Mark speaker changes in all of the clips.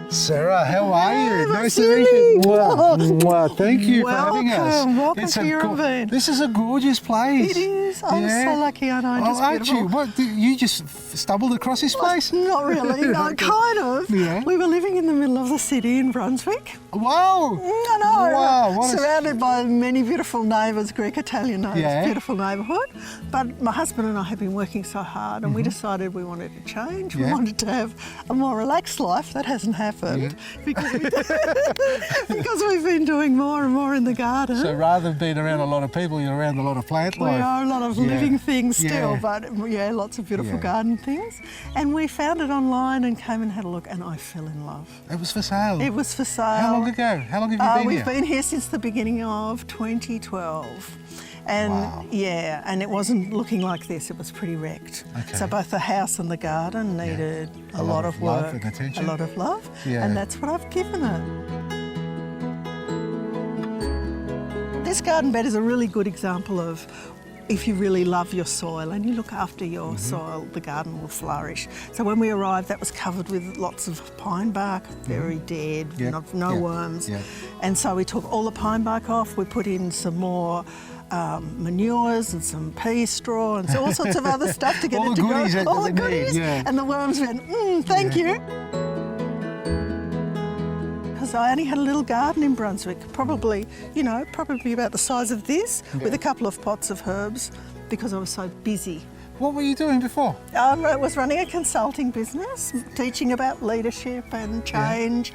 Speaker 1: Sarah, how are you? Nice to
Speaker 2: Vasili.
Speaker 1: meet you. Mwah, mwah. Thank you for having us.
Speaker 2: Welcome to your event.
Speaker 1: This is a gorgeous place.
Speaker 2: It is. I'm so lucky, I know. Just
Speaker 1: aren't
Speaker 2: beautiful.
Speaker 1: you? What, you just stumbled across this place?
Speaker 2: Not really, no, kind of.
Speaker 1: Yeah.
Speaker 2: We were living in the middle of the city in Brunswick.
Speaker 1: Wow.
Speaker 2: I know.
Speaker 1: Wow.
Speaker 2: Surrounded by many beautiful neighbours, Greek-Italian neighbours,
Speaker 1: Yeah.
Speaker 2: beautiful neighbourhood. But my husband and I have been working so hard and we decided we wanted to change. We
Speaker 1: Yeah.
Speaker 2: wanted to have a more relaxed life. That hasn't happened because, because we've been doing more and more in the garden.
Speaker 1: So rather than being around a lot of people, you're around a lot of plant
Speaker 2: We
Speaker 1: life.
Speaker 2: are a lot of living things still,
Speaker 1: Yeah.
Speaker 2: but yeah, lots of beautiful
Speaker 1: Yeah.
Speaker 2: garden things. And we found it online and came and had a look and I fell in love.
Speaker 1: It was for sale.
Speaker 2: It was for sale.
Speaker 1: How long ago? How long have you been
Speaker 2: We've
Speaker 1: here?
Speaker 2: been here since the beginning of 2012. And
Speaker 1: Wow.
Speaker 2: yeah, and it wasn't looking like this, it was pretty wrecked.
Speaker 1: Okay.
Speaker 2: So both the house and the garden needed a lot of
Speaker 1: love
Speaker 2: work,
Speaker 1: and attention.
Speaker 2: a lot of love,
Speaker 1: Yeah.
Speaker 2: and that's what I've given it. This garden bed is a really good example of if you really love your soil and you look after your soil, the garden will flourish. So when we arrived, that was covered with lots of pine bark, very dead,
Speaker 1: Yep.
Speaker 2: no
Speaker 1: Yep.
Speaker 2: worms.
Speaker 1: Yep.
Speaker 2: And so we took all the pine bark off, we put in some more manures and some pea straw and all sorts of other stuff to get
Speaker 1: All
Speaker 2: it
Speaker 1: the
Speaker 2: to
Speaker 1: goodies
Speaker 2: grow.
Speaker 1: that
Speaker 2: All the
Speaker 1: they need,
Speaker 2: goodies.
Speaker 1: yeah.
Speaker 2: And the worms went, thank you. Because I only had a little garden in Brunswick, probably about the size of this, with a couple of pots of herbs, because I was so busy.
Speaker 1: What were you doing before?
Speaker 2: I was running a consulting business, teaching about leadership and change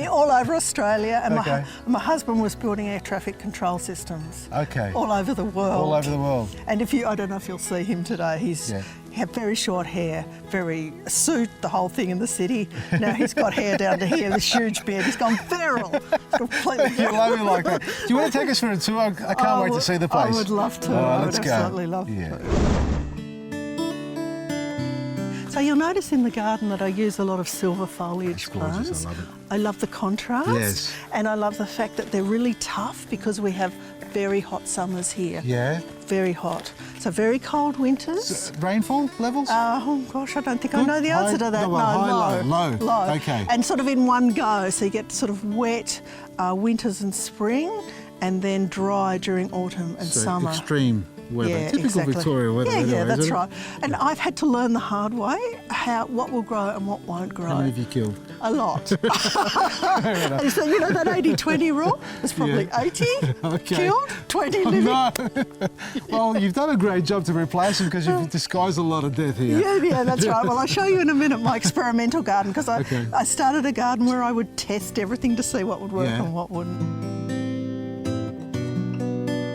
Speaker 2: all over Australia, and
Speaker 1: Okay.
Speaker 2: my husband was building air traffic control systems
Speaker 1: Okay.
Speaker 2: all over the world.
Speaker 1: All over the world.
Speaker 2: And I don't know if you'll see him today, he had very short hair, very suit, the whole thing in the city. Now he's got hair down to here, this huge beard. He's gone feral. Completely
Speaker 1: You love me like that. Do you want to take us for a tour? I can't wait to see the place.
Speaker 2: I would love to.
Speaker 1: Oh,
Speaker 2: I would
Speaker 1: let's go.
Speaker 2: absolutely love
Speaker 1: Yeah.
Speaker 2: to. So you'll notice in the garden that I use a lot of silver foliage
Speaker 1: That's gorgeous,
Speaker 2: plants.
Speaker 1: I love it.
Speaker 2: I love the contrast.
Speaker 1: Yes.
Speaker 2: And I love the fact that they're really tough because we have very hot summers here.
Speaker 1: Yeah.
Speaker 2: Very hot. So very cold winters.
Speaker 1: Rainfall levels?
Speaker 2: Oh gosh, I don't think I
Speaker 1: Good?
Speaker 2: know the
Speaker 1: High?
Speaker 2: answer to that.
Speaker 1: No, well, high,
Speaker 2: low.
Speaker 1: low. Okay.
Speaker 2: And sort of in one go, so you get sort of wet winters and spring, and then dry during autumn and
Speaker 1: So
Speaker 2: summer.
Speaker 1: extreme weather.
Speaker 2: Yeah,
Speaker 1: Typical
Speaker 2: exactly.
Speaker 1: Victoria weather.
Speaker 2: Yeah,
Speaker 1: anyway,
Speaker 2: that's
Speaker 1: isn't it?
Speaker 2: right. And I've had to learn the hard way what will grow and what won't grow.
Speaker 1: How many have you killed?
Speaker 2: A lot. And so, that 80-20 rule is probably 80
Speaker 1: Okay.
Speaker 2: killed, 20 living.
Speaker 1: No. Well, you've done a great job to replace them because you've disguised a lot of death here.
Speaker 2: Yeah, that's right. Well, I'll show you in a minute my experimental garden because
Speaker 1: Okay.
Speaker 2: I started a garden where I would test everything to see what would work
Speaker 1: Yeah.
Speaker 2: and what wouldn't.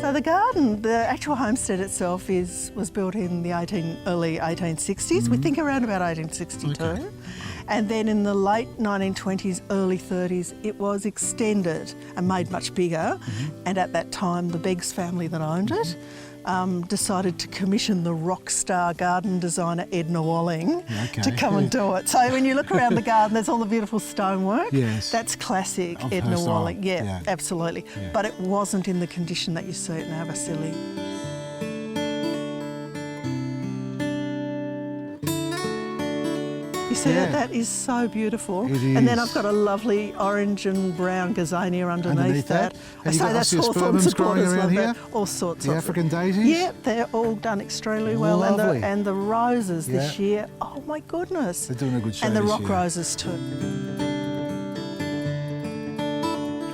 Speaker 2: So the garden, the actual homestead itself was built in the early 1860s. We think around about 1862.
Speaker 1: Okay.
Speaker 2: And then in the late 1920s, early 30s, it was extended and made much bigger. And at that time, the Beggs family that owned it decided to commission the rock star garden designer Edna Walling to come and do it. So when you look around the garden, there's all the beautiful stonework.
Speaker 1: Yes.
Speaker 2: That's classic
Speaker 1: Of her
Speaker 2: Edna
Speaker 1: style.
Speaker 2: Walling. Yeah,
Speaker 1: Yeah.
Speaker 2: absolutely.
Speaker 1: Yeah.
Speaker 2: But it wasn't in the condition that you see it now, Vasili. You see
Speaker 1: Yeah.
Speaker 2: that is so beautiful.
Speaker 1: It
Speaker 2: And then
Speaker 1: is.
Speaker 2: I've got a lovely orange and brown gazania underneath that.
Speaker 1: Have you
Speaker 2: So
Speaker 1: got
Speaker 2: that's
Speaker 1: osseous
Speaker 2: hawthorn
Speaker 1: spermums growing
Speaker 2: supporters,
Speaker 1: around
Speaker 2: love
Speaker 1: here?
Speaker 2: that. All sorts
Speaker 1: The
Speaker 2: of
Speaker 1: African daisies?
Speaker 2: Yeah, they're all done extremely well.
Speaker 1: Lovely.
Speaker 2: And the roses this
Speaker 1: Yeah.
Speaker 2: year, oh my goodness.
Speaker 1: They're doing a good show
Speaker 2: And the
Speaker 1: this
Speaker 2: rock
Speaker 1: year.
Speaker 2: roses too.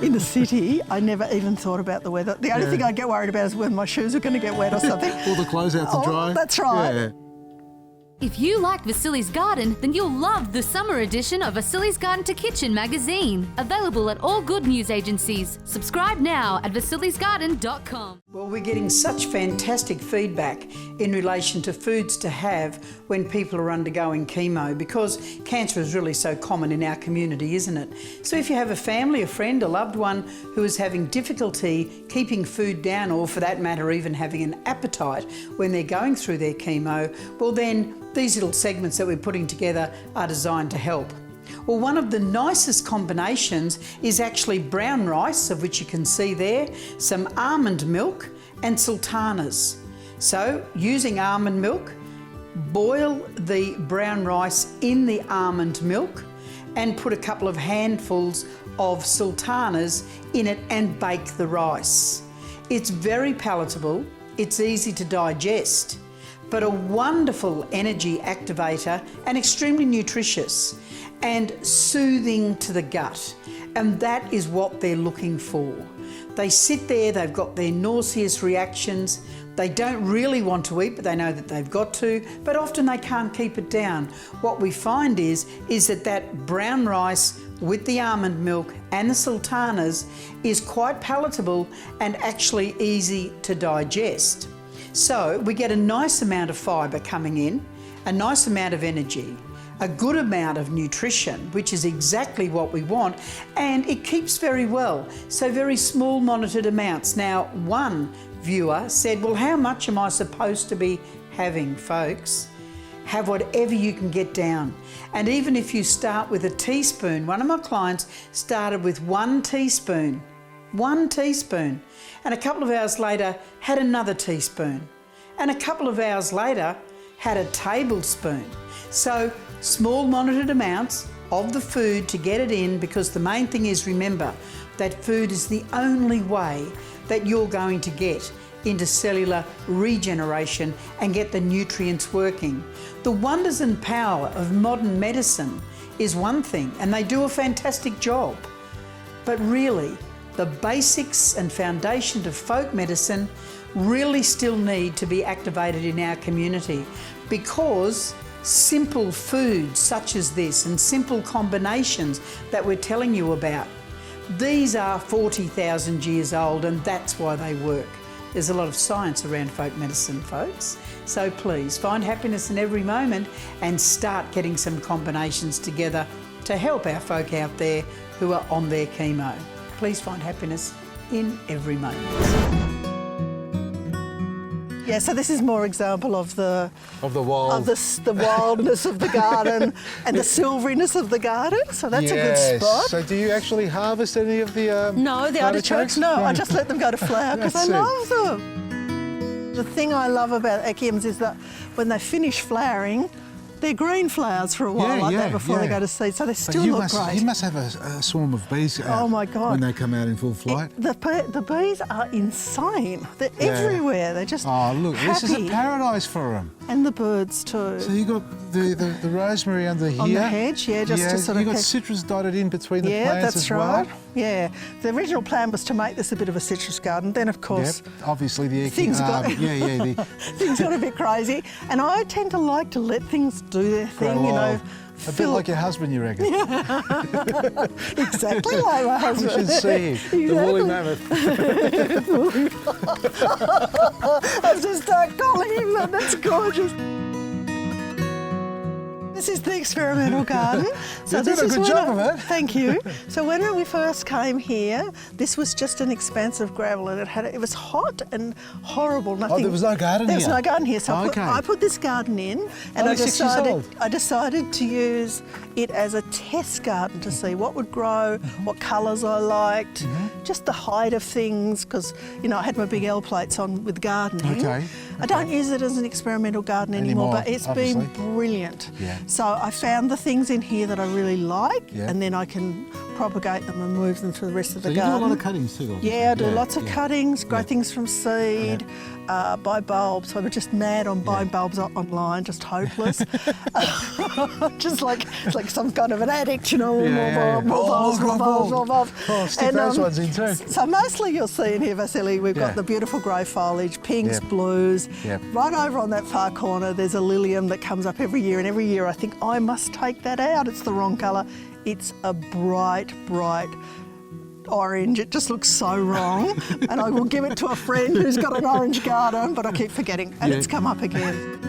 Speaker 2: In the city, I never even thought about the weather. The only thing I get worried about is whether my shoes are going to get wet or something.
Speaker 1: All the clothes out to
Speaker 2: Oh,
Speaker 1: dry.
Speaker 2: that's right.
Speaker 1: Yeah.
Speaker 3: If you like Vasili's Garden, then you'll love the summer edition of Vasili's Garden to Kitchen magazine. Available at all good news agencies. Subscribe now at vasilisgarden.com.
Speaker 4: Well, we're getting such fantastic feedback in relation to foods to have when people are undergoing chemo, because cancer is really so common in our community, isn't it? So if you have a family, a friend, a loved one who is having difficulty keeping food down, or for that matter even having an appetite when they're going through their chemo, well then these little segments that we're putting together are designed to help. Well, one of the nicest combinations is actually brown rice, of which you can see there, some almond milk and sultanas. So using almond milk, boil the brown rice in the almond milk and put a couple of handfuls of sultanas in it and bake the rice. It's very palatable, it's easy to digest, but a wonderful energy activator and extremely nutritious and soothing to the gut. And that is what they're looking for. They sit there, they've got their nauseous reactions, they don't really want to eat, but they know that they've got to, but often they can't keep it down. What we find is that brown rice with the almond milk and the sultanas is quite palatable and actually easy to digest. So we get a nice amount of fibre coming in, a nice amount of energy, a good amount of nutrition, which is exactly what we want, and it keeps very well. So very small monitored amounts. Now, one viewer said, well, how much am I supposed to be having, folks? Have whatever you can get down. And even if you start with a teaspoon, one of my clients started with 1 teaspoon, and a couple of hours later had another teaspoon, and a couple of hours later had a tablespoon. So small monitored amounts of the food to get it in, because the main thing is, remember that food is the only way that you're going to get into cellular regeneration and get the nutrients working. The wonders and power of modern medicine is one thing, and they do a fantastic job. But really, the basics and foundation of folk medicine really still need to be activated in our community, because simple foods such as this and simple combinations that we're telling you about, these are 40,000 years old, and that's why they work. There's a lot of science around folk medicine, folks. So please find happiness in every moment and start getting some combinations together to help our folk out there who are on their chemo. Please find happiness in every moment.
Speaker 2: Yeah, so this is more example of the
Speaker 1: wild.
Speaker 2: the wildness of the garden and the silveriness of the garden. So that's a good spot.
Speaker 1: So do you actually harvest any of the
Speaker 2: No, the artichokes, no. I just let them go to flower because I
Speaker 1: That's it.
Speaker 2: love them. The thing I love about echiums is that when they finish flowering, they're green flowers for a while that before they go to seed, so they still look great.
Speaker 1: You must have a swarm of bees out
Speaker 2: Oh my God.
Speaker 1: when they come out in full flight.
Speaker 2: The bees are insane. They're everywhere. They're just
Speaker 1: look,
Speaker 2: happy.
Speaker 1: this is a paradise for them.
Speaker 2: And the birds too.
Speaker 1: So you got the rosemary under here.
Speaker 2: On the hedge, just to sort of...
Speaker 1: You got citrus dotted in between the plants as well.
Speaker 2: Yeah, that's right. Yeah. The original plan was to make this a bit of a citrus garden. Then, of course...
Speaker 1: Yep, obviously the
Speaker 2: things got things got a bit crazy. And I tend to like to let things do their thing, you know.
Speaker 1: A bit like your husband, you reckon?
Speaker 2: Exactly like my husband.
Speaker 1: You should see him, the woolly mammoth.
Speaker 2: I have to start calling him that. That's gorgeous. This is the experimental garden. So
Speaker 1: you did a good job of it.
Speaker 2: Thank you. So when we first came here, this was just an expanse of gravel, and it was hot and horrible. Nothing.
Speaker 1: Oh, there was no garden
Speaker 2: here?
Speaker 1: here?
Speaker 2: There was no garden here. So I put this garden in, and I decided to use it as a test garden to see what would grow, what colours I liked, just the height of things, because, you know, I had my big L plates on with gardening.
Speaker 1: Okay.
Speaker 2: I don't use it as an experimental garden anymore, but it's been brilliant.
Speaker 1: Yeah.
Speaker 2: So I found the things in here that I really like,
Speaker 1: Yeah.
Speaker 2: and then I can propagate them and move them to the rest of the
Speaker 1: So you
Speaker 2: garden.
Speaker 1: do a lot of cuttings too?
Speaker 2: Yeah, I do lots of cuttings, grow things from seed, buy bulbs. I was just mad on buying bulbs online, just hopeless. Just like it's like some kind of an addict, you know, more bulbs.
Speaker 1: Oh, stick those ones in too.
Speaker 2: So mostly you'll see in here, Vasili, we've got the beautiful grey foliage, pinks, blues.
Speaker 1: Yep.
Speaker 2: Right over on that far corner, there's a lilium that comes up every year, and every year I think I must take that out. It's the wrong colour. It's a bright orange. It just looks so wrong. And I will give it to a friend who's got an orange garden, but I keep forgetting, and it's come up again.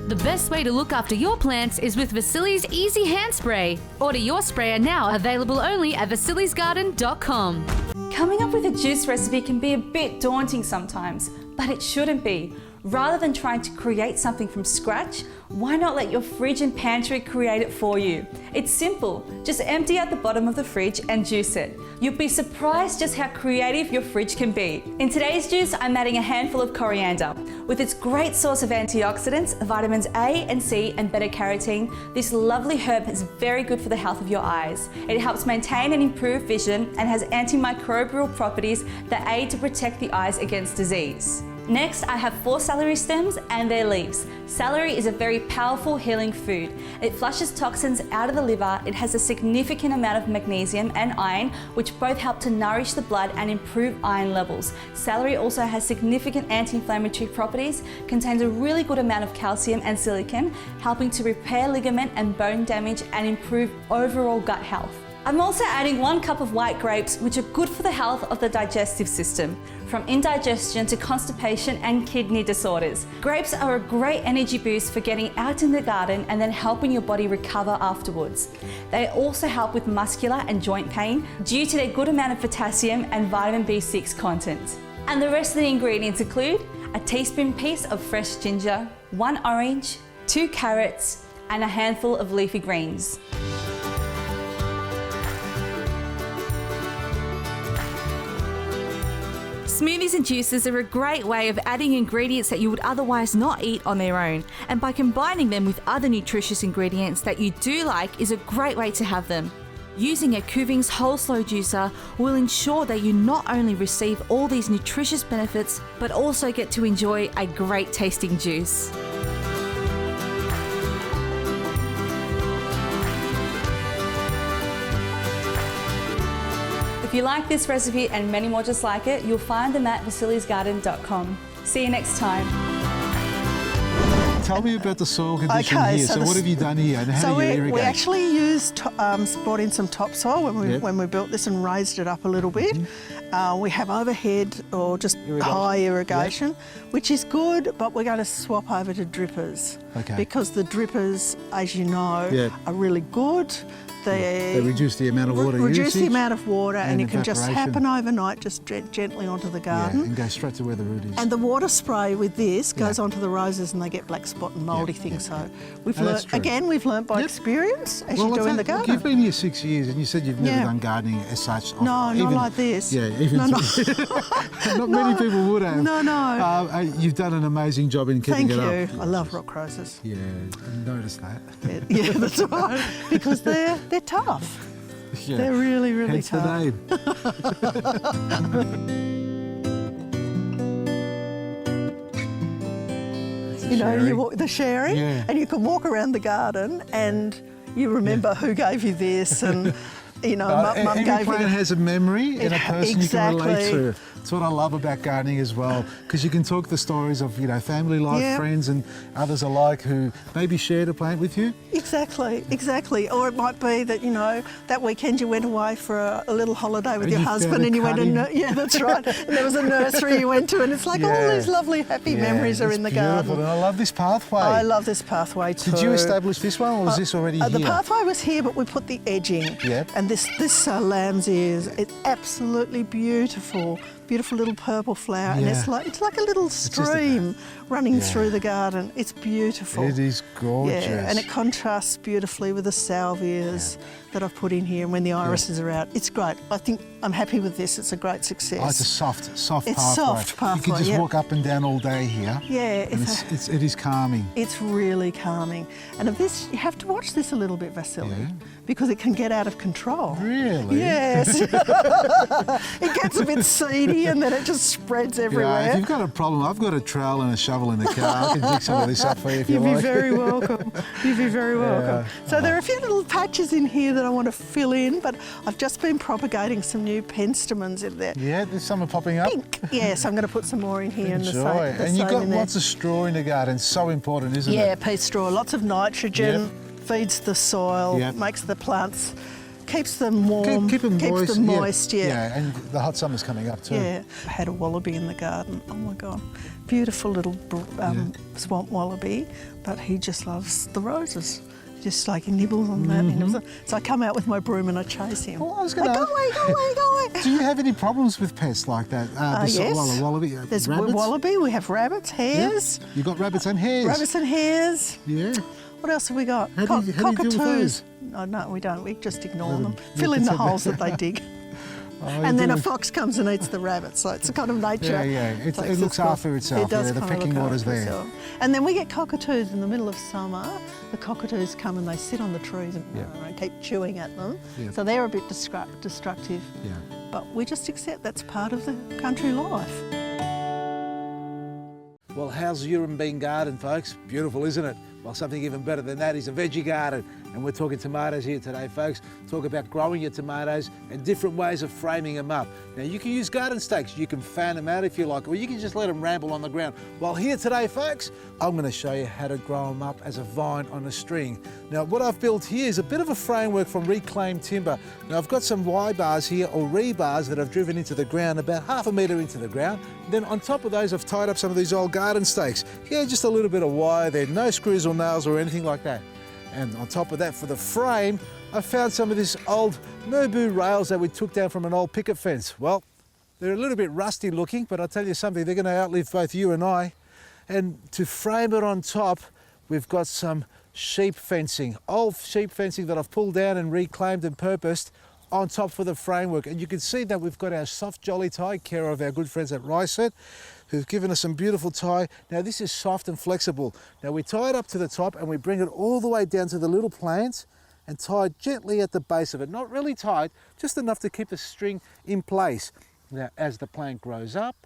Speaker 3: The best way to look after your plants is with Vasili's Easy Hand Spray. Order your sprayer now, available only at vasilisgarden.com.
Speaker 5: Coming up with a juice recipe can be a bit daunting sometimes, but it shouldn't be. Rather than trying to create something from scratch, why not let your fridge and pantry create it for you? It's simple. Just empty out the bottom of the fridge and juice it. You'll be surprised just how creative your fridge can be. In today's juice, I'm adding a handful of coriander. With its great source of antioxidants, vitamins A and C and beta-carotene, this lovely herb is very good for the health of your eyes. It helps maintain and improve vision and has antimicrobial properties that aid to protect the eyes against disease. Next, I have 4 celery stems and their leaves. Celery is a very powerful healing food. It flushes toxins out of the liver. It has a significant amount of magnesium and iron, which both help to nourish the blood and improve iron levels. Celery also has significant anti-inflammatory properties, contains a really good amount of calcium and silicon, helping to repair ligament and bone damage and improve overall gut health. I'm also adding 1 cup of white grapes, which are good for the health of the digestive system, from indigestion to constipation and kidney disorders. Grapes are a great energy boost for getting out in the garden and then helping your body recover afterwards. They also help with muscular and joint pain due to their good amount of potassium and vitamin B6 content. And the rest of the ingredients include a teaspoon piece of fresh ginger, 1 orange, 2 carrots, and a handful of leafy greens. Smoothies and juices are a great way of adding ingredients that you would otherwise not eat on their own, and by combining them with other nutritious ingredients that you do like is a great way to have them. Using a Kuvings whole slow juicer will ensure that you not only receive all these nutritious benefits, but also get to enjoy a great tasting juice. If you like this recipe and many more just like it, you'll find them at vasilisgarden.com. See you next time.
Speaker 1: Tell me about the soil condition
Speaker 2: Okay,
Speaker 1: here.
Speaker 2: so
Speaker 1: So
Speaker 2: the
Speaker 1: what have you done here and how
Speaker 2: So
Speaker 1: do you irrigate?
Speaker 2: we actually used, brought in some topsoil when we built this and raised it up a little bit. We have overhead or just high irrigation, which is good, but we're going to swap over to drippers.
Speaker 1: Okay.
Speaker 2: Because the drippers, as you know, are really good.
Speaker 1: They reduce the amount of water
Speaker 2: Reduce the
Speaker 1: usage
Speaker 2: amount of water and it can just
Speaker 1: evaporation.
Speaker 2: happen overnight, just gently onto the garden.
Speaker 1: Yeah, and go straight to where the root is.
Speaker 2: And the water spray with this goes onto the roses and they get black spot and mouldy things. So we've learnt, again, we've learnt by experience as you do in the garden.
Speaker 1: Look, you've been here 6 years and you said you've never done gardening as such.
Speaker 2: No, not like this.
Speaker 1: Yeah, even not many people would have.
Speaker 2: No.
Speaker 1: You've done an amazing job in keeping it up.
Speaker 2: Thank you. I love rock roses.
Speaker 1: Yeah, I noticed that.
Speaker 2: Yeah, that's right. Because they're tough.
Speaker 1: Yeah.
Speaker 2: They're really, really
Speaker 1: Hence
Speaker 2: tough.
Speaker 1: the name.
Speaker 2: You know, you walk the sharing,
Speaker 1: Yeah.
Speaker 2: and you can walk around the garden and you remember who gave you this and, you know, Mum
Speaker 1: every
Speaker 2: gave
Speaker 1: plant
Speaker 2: you...
Speaker 1: has a memory and a person you can relate
Speaker 2: Exactly.
Speaker 1: to. That's what I love about gardening as well, because you can talk the stories of, you know, family life, friends and others alike who maybe shared a plant with you.
Speaker 2: Exactly. Or it might be that, you know, that weekend you went away for a little holiday with
Speaker 1: And
Speaker 2: your
Speaker 1: you
Speaker 2: husband
Speaker 1: found a
Speaker 2: and you went
Speaker 1: cutting.
Speaker 2: and, yeah, that's right. And there was a nursery you went to and it's like all these lovely, happy memories are
Speaker 1: it's
Speaker 2: in the
Speaker 1: beautiful.
Speaker 2: garden.
Speaker 1: And I love this pathway.
Speaker 2: I love this pathway too.
Speaker 1: Did you establish this one or was this already here?
Speaker 2: The pathway was here, but we put the edging.
Speaker 1: Yep.
Speaker 2: And this lamb's ears, it's absolutely beautiful. Beautiful little purple flower, and it's like a little stream running through the garden. It's beautiful.
Speaker 1: It is gorgeous.
Speaker 2: Yeah, and it contrasts beautifully with the salvias that I've put in here, and when the irises are out, it's great. I think I'm happy with this. It's a great success.
Speaker 1: Oh, it's a soft
Speaker 2: It's
Speaker 1: pathway.
Speaker 2: soft pathway.
Speaker 1: You can just walk up and down all day here.
Speaker 2: Yeah,
Speaker 1: And it is calming.
Speaker 2: it's really calming. And of this, you have to watch this a little bit, Vasili, because it can get out of control.
Speaker 1: Really?
Speaker 2: Yes. It gets a bit seedy and then it just spreads everywhere.
Speaker 1: Yeah, if you've got a problem, I've got a trowel and a shovel in the car. I can dig some of this up for you if you
Speaker 2: You'd
Speaker 1: like.
Speaker 2: be very welcome. You'd be very welcome. So there are a few little patches in here that I want to fill in, but I've just been propagating some new penstemons in there.
Speaker 1: Yeah, there's some are popping up.
Speaker 2: Pink. Yes, I'm going to put some more in here.
Speaker 1: Enjoy.
Speaker 2: And
Speaker 1: And you've got lots of straw in the garden. So important, isn't it?
Speaker 2: Yeah, peat straw. Lots of nitrogen, feeds the soil, makes the plants, keeps them warm,
Speaker 1: Keep them moist.
Speaker 2: keeps them moist,
Speaker 1: Yeah, and the hot summer's coming up too.
Speaker 2: Yeah, I had a wallaby in the garden. Oh my God, beautiful little swamp wallaby, but he just loves the roses. just like he nibbles on that. So I come out with my broom and I chase him.
Speaker 1: Well, I was gonna
Speaker 2: Go away, go away, go away.
Speaker 1: Do you have any problems with pests like that?
Speaker 2: Yes.
Speaker 1: Wallaby,
Speaker 2: There's
Speaker 1: rabbits?
Speaker 2: wallaby, we have rabbits, hares.
Speaker 1: Yeah. You got rabbits and hares.
Speaker 2: Rabbits and hares.
Speaker 1: Yeah.
Speaker 2: What else have we got?
Speaker 1: How do you deal with
Speaker 2: Cockatoos.
Speaker 1: those?
Speaker 2: No, we don't. We just ignore
Speaker 1: Let
Speaker 2: them.
Speaker 1: them
Speaker 2: Fill in the
Speaker 1: pretend
Speaker 2: holes that they dig.
Speaker 1: Oh,
Speaker 2: And then
Speaker 1: you
Speaker 2: a
Speaker 1: do.
Speaker 2: fox comes and eats the rabbit, so it's a kind of nature.
Speaker 1: Yeah. It
Speaker 2: takes
Speaker 1: looks
Speaker 2: its course.
Speaker 1: after itself.
Speaker 2: It does
Speaker 1: Yeah, the
Speaker 2: kind of
Speaker 1: pecking
Speaker 2: look
Speaker 1: order's
Speaker 2: after
Speaker 1: there.
Speaker 2: itself. And then we get cockatoos in the middle of summer. The cockatoos come and they sit on the trees and keep chewing at them.
Speaker 1: Yeah.
Speaker 2: So they're a bit destructive.
Speaker 1: Yeah.
Speaker 2: But we just accept that's part of the country life.
Speaker 6: Well, how's your Bean garden, folks? Beautiful, isn't it? Well, something even better than that is a veggie garden. And we're talking tomatoes here today, folks. Talk about growing your tomatoes and different ways of framing them up. Now, you can use garden stakes. You can fan them out if you like, or you can just let them ramble on the ground. Well, here today, folks, I'm going to show you how to grow them up as a vine on a string. Now, what I've built here is a bit of a framework from reclaimed timber. Now, I've got some Y-bars here, or rebars, that I've driven into the ground, about 1/2 metre into the ground. Then on top of those, I've tied up some of these old garden stakes. Yeah, just a little bit of wire there, no screws or nails or anything like that. And on top of that, for the frame, I found some of this old Nubu rails that we took down from an old picket fence. Well, they're a little bit rusty looking, but I'll tell you something, they're going to outlive both you and I. And to frame it on top, we've got some sheep fencing, old sheep fencing that I've pulled down and reclaimed and purposed on top for the framework. And you can see that we've got our soft jolly tie, care of our good friends at Riceset, who've given us some beautiful tie. Now this is soft and flexible. Now we tie it up to the top and we bring it all the way down to the little plants and tie it gently at the base of it. Not really tight, just enough to keep the string in place. Now as the plant grows up,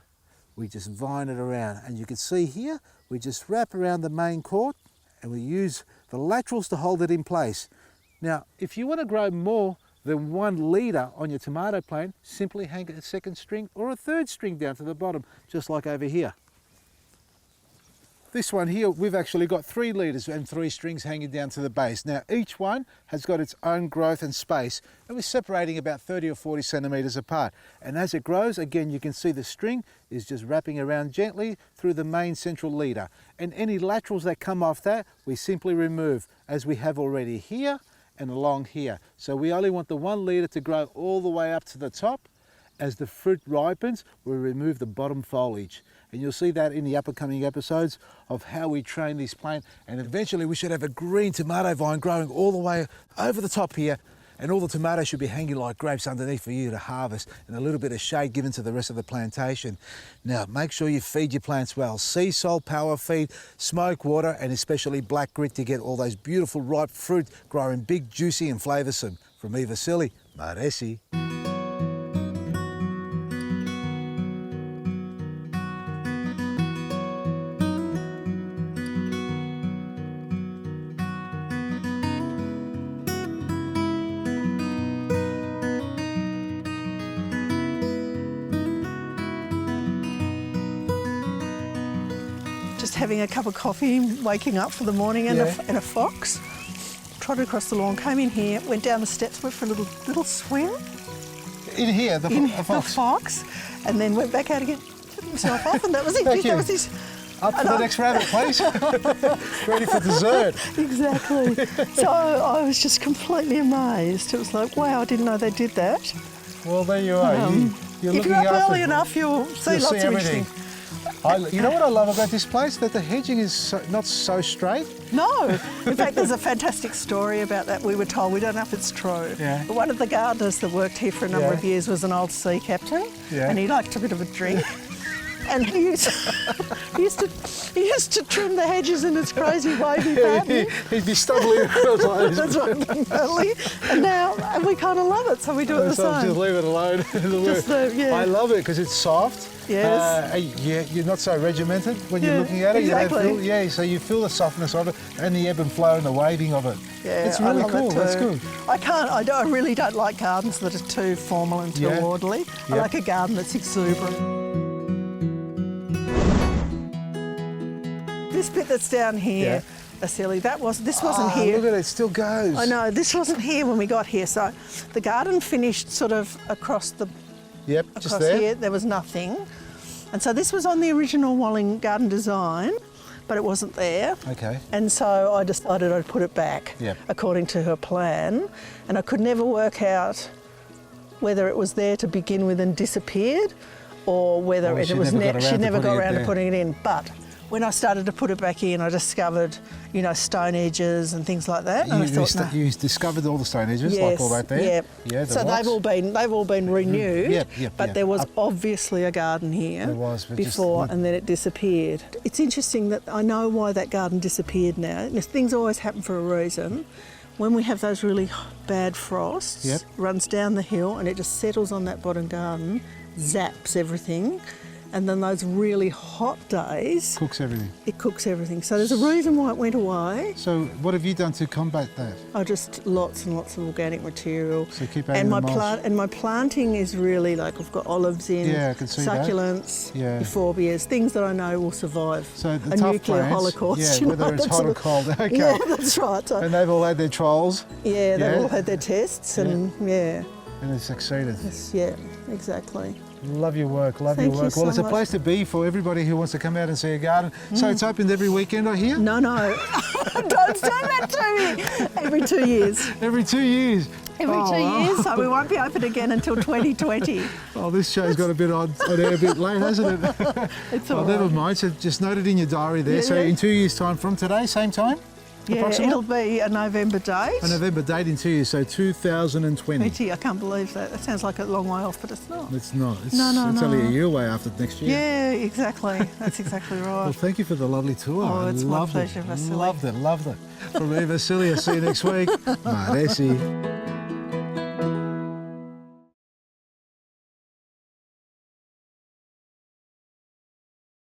Speaker 6: we just vine it around. And you can see here, we just wrap around the main cord and we use the laterals to hold it in place. Now, if you want to grow more than 1 litre on your tomato plant, simply hang a second string or a third string down to the bottom, just like over here. This one here, we've actually got 3 litres and 3 strings hanging down to the base. Now, each one has got its own growth and space, and we're separating about 30 or 40 centimetres apart. And as it grows, again, you can see the string is just wrapping around gently through the main central leader. And any laterals that come off that, we simply remove, as we have already here and along here. So we only want the 1 litre to grow all the way up to the top. As the fruit ripens, we remove the bottom foliage. And you'll see that in the upcoming episodes of how we train this plant. And eventually we should have a green tomato vine growing all the way over the top here. And all the tomatoes should be hanging like grapes underneath for you to harvest, and a little bit of shade given to the rest of the plantation. Now, make sure you feed your plants well. Sea salt, power feed, smoke water, and especially black grit to get all those beautiful ripe fruit growing big, juicy and flavoursome. From me, Vasili, Maresi.
Speaker 2: Just having a cup of coffee, waking up for the morning, and, and a fox trotted across the lawn, came in here, went down the steps, went for a little swim.
Speaker 1: In here, the
Speaker 2: The
Speaker 1: fox.
Speaker 2: fox, and then went back out again, took himself off, and that was it.
Speaker 1: Thank you.
Speaker 2: That was his.
Speaker 1: Up to the next rabbit, please. Ready for dessert.
Speaker 2: Exactly. So I was just completely amazed. It was like, wow, I didn't know they did that.
Speaker 1: Well, there you are. You're
Speaker 2: If
Speaker 1: looking
Speaker 2: you're up
Speaker 1: after
Speaker 2: early enough, you'll see
Speaker 1: You'll
Speaker 2: lots
Speaker 1: see
Speaker 2: of
Speaker 1: everything.
Speaker 2: interesting.
Speaker 1: You know what I love about this place? That the hedging is not so straight.
Speaker 2: No. In fact, there's a fantastic story about that. We were told, we don't know if it's true,
Speaker 1: Yeah.
Speaker 2: but one of the gardeners that worked here for a number
Speaker 1: Yeah.
Speaker 2: of years was an old sea captain,
Speaker 1: Yeah.
Speaker 2: and he liked a bit of a drink. And he used to trim the hedges in its crazy wavy pattern.
Speaker 1: He'd be stumbling across like this.
Speaker 2: That's right, totally. And now we kind of love it, so we do it the
Speaker 1: So
Speaker 2: same.
Speaker 1: just leave it alone.
Speaker 2: Just yeah.
Speaker 1: I love it because it's soft.
Speaker 2: Yes.
Speaker 1: Yeah, you're not so regimented when you're
Speaker 2: Yeah,
Speaker 1: looking at it.
Speaker 2: exactly.
Speaker 1: You don't feel, so you feel the softness of it and the ebb and flow and the waving of it.
Speaker 2: Yeah,
Speaker 1: it's
Speaker 2: I
Speaker 1: really
Speaker 2: love
Speaker 1: cool.
Speaker 2: it
Speaker 1: That's
Speaker 2: too.
Speaker 1: good.
Speaker 2: I really don't like gardens that are too formal and too
Speaker 1: Yeah.
Speaker 2: orderly. I
Speaker 1: Yep.
Speaker 2: like a garden that's exuberant. This bit that's down here, Vasili, this wasn't here.
Speaker 1: Look at it, it still goes.
Speaker 2: I know, this wasn't here when we got here. So the garden finished sort of across
Speaker 1: Yep, just
Speaker 2: across
Speaker 1: there.
Speaker 2: here. There was nothing. And so this was on the original Walling garden design. but it wasn't there.
Speaker 1: Okay.
Speaker 2: And so I decided I'd put it back
Speaker 1: Yep.
Speaker 2: according to her plan. And I could never work out whether it was there to begin with and disappeared, or whether
Speaker 1: Or
Speaker 2: it
Speaker 1: she
Speaker 2: was
Speaker 1: never got
Speaker 2: she
Speaker 1: around to
Speaker 2: never got
Speaker 1: putting it
Speaker 2: around to
Speaker 1: there.
Speaker 2: putting it in. But when I started to put it back in, I discovered, you know, stone edges and things like that. And I thought, no.
Speaker 1: You discovered all the stone edges, like all that there?
Speaker 2: Yep.
Speaker 1: Yeah, the
Speaker 2: so
Speaker 1: rocks.
Speaker 2: they've all been renewed.
Speaker 1: Yep,
Speaker 2: but there was obviously a garden here
Speaker 1: There was, but just
Speaker 2: before,
Speaker 1: not-
Speaker 2: and then it disappeared. It's interesting that I know why that garden disappeared now. Things always happen for a reason. When we have those really bad frosts,
Speaker 1: Yep.
Speaker 2: runs down the hill and it just settles on that bottom garden, zaps everything. And then those really hot days,
Speaker 1: Cooks everything.
Speaker 2: it cooks everything. So there's a reason why it went away.
Speaker 1: So what have you done to combat that?
Speaker 2: Oh, just lots and lots of organic material.
Speaker 1: So keep adding
Speaker 2: and my
Speaker 1: the mulch.
Speaker 2: my planting is really like I've got olives in,
Speaker 1: Yeah, I can see that.
Speaker 2: succulents,
Speaker 1: Yeah.
Speaker 2: euphorbias, things that I know will survive
Speaker 1: So the
Speaker 2: a
Speaker 1: tough
Speaker 2: nuclear
Speaker 1: plants,
Speaker 2: holocaust.
Speaker 1: yeah,
Speaker 2: you know,
Speaker 1: whether it's
Speaker 2: that
Speaker 1: hot
Speaker 2: sort
Speaker 1: or
Speaker 2: of-
Speaker 1: cold, okay.
Speaker 2: Yeah, that's right. So,
Speaker 1: And they've all had their trials,
Speaker 2: yeah, they've
Speaker 1: yeah.
Speaker 2: all had their tests, and yeah,
Speaker 1: and they've succeeded.
Speaker 2: yeah, exactly.
Speaker 1: Love your work, love
Speaker 2: Thank
Speaker 1: your
Speaker 2: you
Speaker 1: work. Well,
Speaker 2: so
Speaker 1: it's a
Speaker 2: much.
Speaker 1: place to be for everybody who wants to come out and see a garden. So it's opened every weekend, I hear?
Speaker 2: No, don't say that to me. Every 2 years.
Speaker 1: Every 2 years.
Speaker 2: Every
Speaker 1: Oh,
Speaker 2: 2
Speaker 1: wow.
Speaker 2: years, so we won't be open again until 2020.
Speaker 1: Oh, this show's got a bit on air a bit late, hasn't it?
Speaker 2: It's
Speaker 1: Well,
Speaker 2: all
Speaker 1: never
Speaker 2: right.
Speaker 1: mind. So just note it in your diary there.
Speaker 2: Yeah,
Speaker 1: So
Speaker 2: yeah.
Speaker 1: in 2 years' time from today, same time?
Speaker 2: Yeah,
Speaker 1: Approximate?
Speaker 2: it'll be a November date.
Speaker 1: A November date in 2 years, so 2020.
Speaker 2: 20, I can't believe that. That sounds like a long way off, but it's not.
Speaker 1: It's not. It's,
Speaker 2: No,
Speaker 1: it's
Speaker 2: no.
Speaker 1: only a year away after next year.
Speaker 2: Yeah, exactly. That's exactly right.
Speaker 1: Well, thank you for the lovely tour.
Speaker 2: Oh,
Speaker 1: I
Speaker 2: it's my
Speaker 1: loved
Speaker 2: pleasure,
Speaker 1: it.
Speaker 2: Vasili.
Speaker 1: Loved it, loved it. From me, Vasili, I'll see you next week. Maresi.